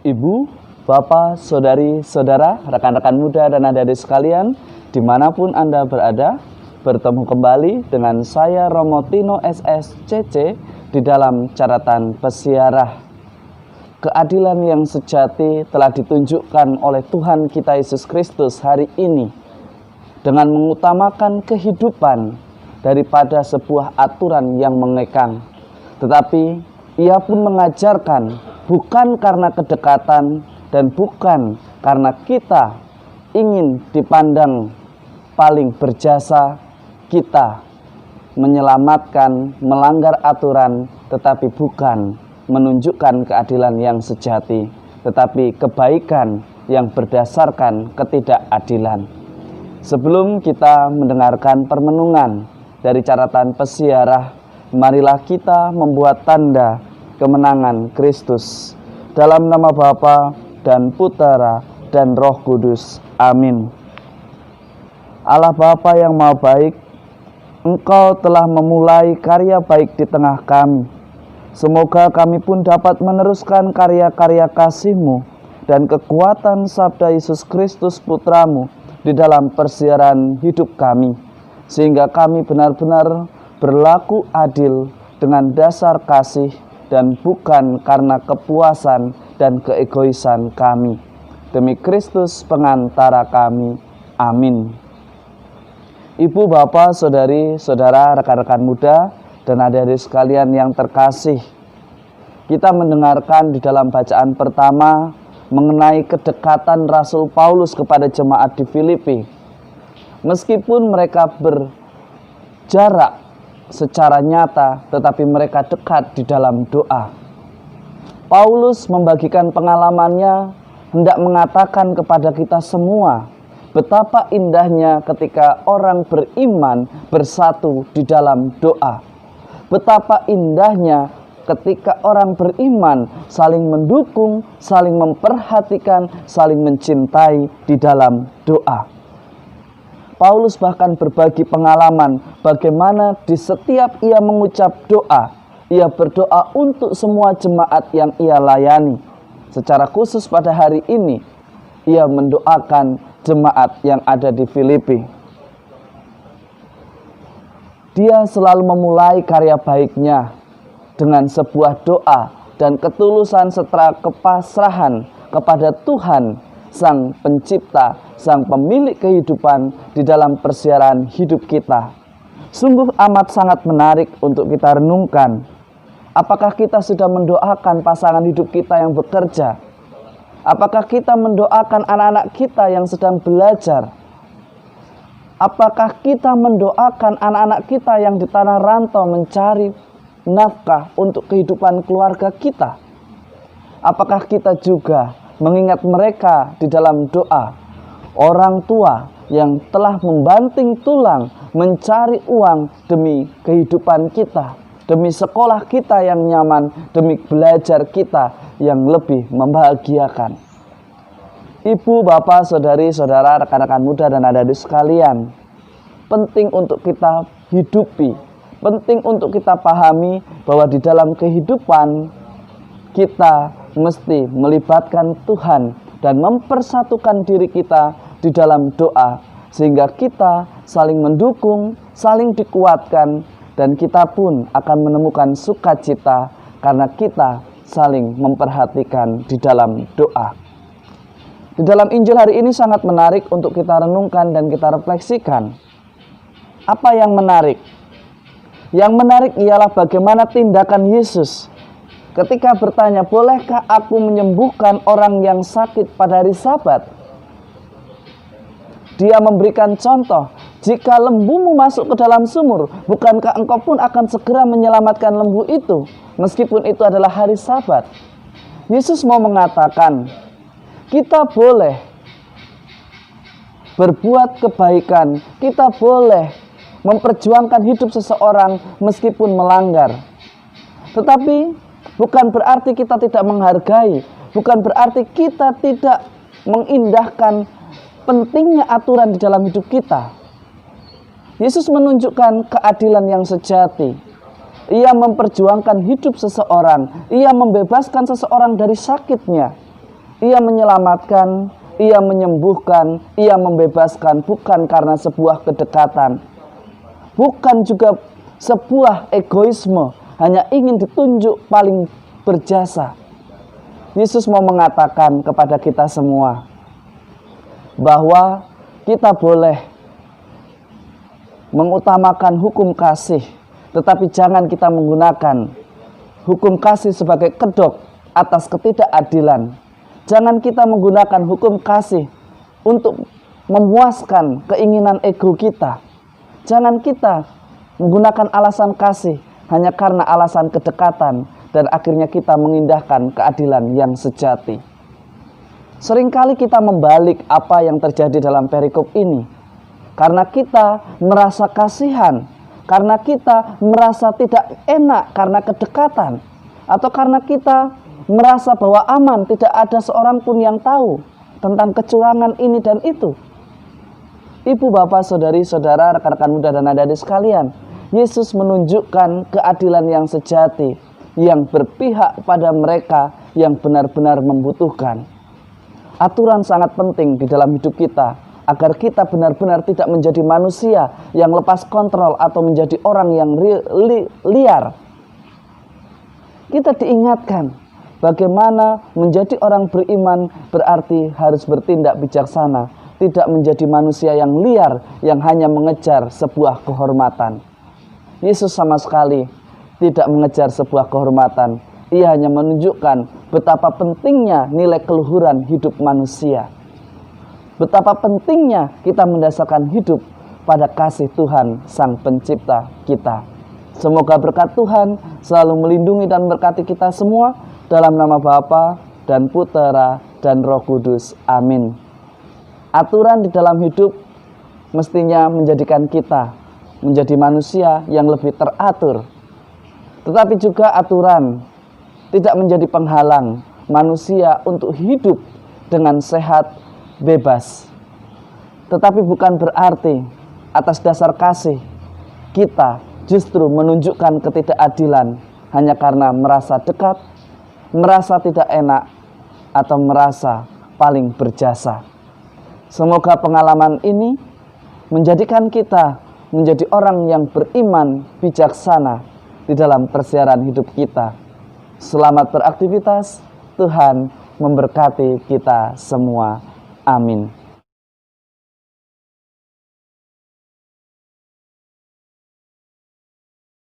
Ibu, Bapak, Saudari, Saudara, rekan-rekan muda dan adik-adik sekalian, dimanapun Anda berada, bertemu kembali dengan saya Romo Tino SSCC di dalam catatan pesiarah. Keadilan yang sejati telah ditunjukkan oleh Tuhan kita Yesus Kristus hari ini dengan mengutamakan kehidupan daripada sebuah aturan yang mengekang. Tetapi Ia pun mengajarkan bukan karena kedekatan dan bukan karena kita ingin dipandang paling berjasa, kita menyelamatkan, melanggar aturan, tetapi bukan menunjukkan keadilan yang sejati, tetapi kebaikan yang berdasarkan ketidakadilan. Sebelum kita mendengarkan permenungan dari catatan pesiarah, marilah kita membuat tanda kemenangan Kristus. Dalam nama Bapa dan Putera dan Roh Kudus. Amin. Allah Bapa yang Maha Baik, Engkau telah memulai karya baik di tengah kami. Semoga kami pun dapat meneruskan karya-karya kasih-Mu dan kekuatan sabda Yesus Kristus Putra-Mu di dalam persiaran hidup kami, sehingga kami benar-benar berlaku adil dengan dasar kasih dan bukan karena kepuasan dan keegoisan kami. Demi Kristus pengantara kami. Amin. Ibu, Bapak, Saudari, Saudara, rekan-rekan muda, dan adik-adik sekalian yang terkasih, kita mendengarkan di dalam bacaan pertama mengenai kedekatan Rasul Paulus kepada jemaat di Filipi. Meskipun mereka berjarak secara nyata, tetapi mereka dekat di dalam doa. Paulus membagikan pengalamannya, hendak mengatakan kepada kita semua betapa indahnya ketika orang beriman bersatu di dalam doa. Betapa indahnya ketika orang beriman saling mendukung, saling memperhatikan, saling mencintai di dalam doa. Paulus bahkan berbagi pengalaman bagaimana di setiap ia mengucap doa, ia berdoa untuk semua jemaat yang ia layani. Secara khusus pada hari ini, ia mendoakan jemaat yang ada di Filipi. Dia selalu memulai karya baiknya dengan sebuah doa dan ketulusan serta kepasrahan kepada Tuhan, Sang Pencipta, Sang Pemilik kehidupan di dalam persiaran hidup kita. Sungguh amat sangat menarik untuk kita renungkan. Apakah kita sudah mendoakan pasangan hidup kita yang bekerja? Apakah kita mendoakan anak-anak kita yang sedang belajar? Apakah kita mendoakan anak-anak kita yang di tanah rantau mencari nafkah untuk kehidupan keluarga kita? Apakah kita juga mengingat mereka di dalam doa, orang tua yang telah membanting tulang mencari uang demi kehidupan kita, demi sekolah kita yang nyaman, demi belajar kita yang lebih membahagiakan. Ibu, Bapak, Saudari, Saudara, rekan-rekan muda dan adik-adik sekalian, penting untuk kita hidupi, penting untuk kita pahami bahwa di dalam kehidupan kita mesti melibatkan Tuhan dan mempersatukan diri kita di dalam doa, sehingga kita saling mendukung, saling dikuatkan, dan kita pun akan menemukan sukacita karena kita saling memperhatikan di dalam doa. Di dalam Injil hari ini sangat menarik untuk kita renungkan dan kita refleksikan. Apa yang menarik? Yang menarik ialah bagaimana tindakan Yesus ketika bertanya, bolehkah aku menyembuhkan orang yang sakit pada hari Sabat? Dia memberikan contoh, jika lembumu masuk ke dalam sumur, bukankah engkau pun akan segera menyelamatkan lembu itu, meskipun itu adalah hari Sabat? Yesus mau mengatakan, kita boleh berbuat kebaikan, kita boleh memperjuangkan hidup seseorang meskipun melanggar. Tetapi bukan berarti kita tidak menghargai, bukan berarti kita tidak mengindahkan pentingnya aturan di dalam hidup kita. Yesus menunjukkan keadilan yang sejati. Ia memperjuangkan hidup seseorang. Ia membebaskan seseorang dari sakitnya. Ia menyelamatkan, Ia menyembuhkan, Ia membebaskan bukan karena sebuah kedekatan, bukan juga sebuah egoisme, hanya ingin ditunjuk paling berjasa. Yesus mau mengatakan kepada kita semua bahwa kita boleh mengutamakan hukum kasih, tetapi jangan kita menggunakan hukum kasih sebagai kedok atas ketidakadilan. Jangan kita menggunakan hukum kasih untuk memuaskan keinginan ego kita. Jangan kita menggunakan alasan kasih hanya karena alasan kedekatan dan akhirnya kita mengindahkan keadilan yang sejati. Seringkali kita membalik apa yang terjadi dalam perikop ini karena kita merasa kasihan, karena kita merasa tidak enak karena kedekatan, atau karena kita merasa bahwa aman, tidak ada seorang pun yang tahu tentang kecurangan ini dan itu. Ibu, bapak, saudari, saudara, rekan-rekan muda dan adik-adik sekalian, Yesus menunjukkan keadilan yang sejati, yang berpihak pada mereka yang benar-benar membutuhkan. Aturan sangat penting di dalam hidup kita, agar kita benar-benar tidak menjadi manusia yang lepas kontrol atau menjadi orang yang liar. Kita diingatkan bagaimana menjadi orang beriman berarti harus bertindak bijaksana, tidak menjadi manusia yang liar yang hanya mengejar sebuah kehormatan. Yesus sama sekali tidak mengejar sebuah kehormatan. Ia hanya menunjukkan betapa pentingnya nilai keluhuran hidup manusia. Betapa pentingnya kita mendasarkan hidup pada kasih Tuhan Sang Pencipta kita. Semoga berkat Tuhan selalu melindungi dan berkati kita semua. Dalam nama Bapa dan Putera dan Roh Kudus. Amin. Aturan di dalam hidup mestinya menjadikan kita menjadi manusia yang lebih teratur. Tetapi juga aturan tidak menjadi penghalang manusia untuk hidup dengan sehat, bebas. Tetapi bukan berarti atas dasar kasih kita justru menunjukkan ketidakadilan hanya karena merasa dekat, merasa tidak enak, atau merasa paling berjasa. Semoga pengalaman ini menjadikan kita menjadi orang yang beriman bijaksana di dalam persiaran hidup kita. Selamat beraktivitas, Tuhan memberkati kita semua. Amin.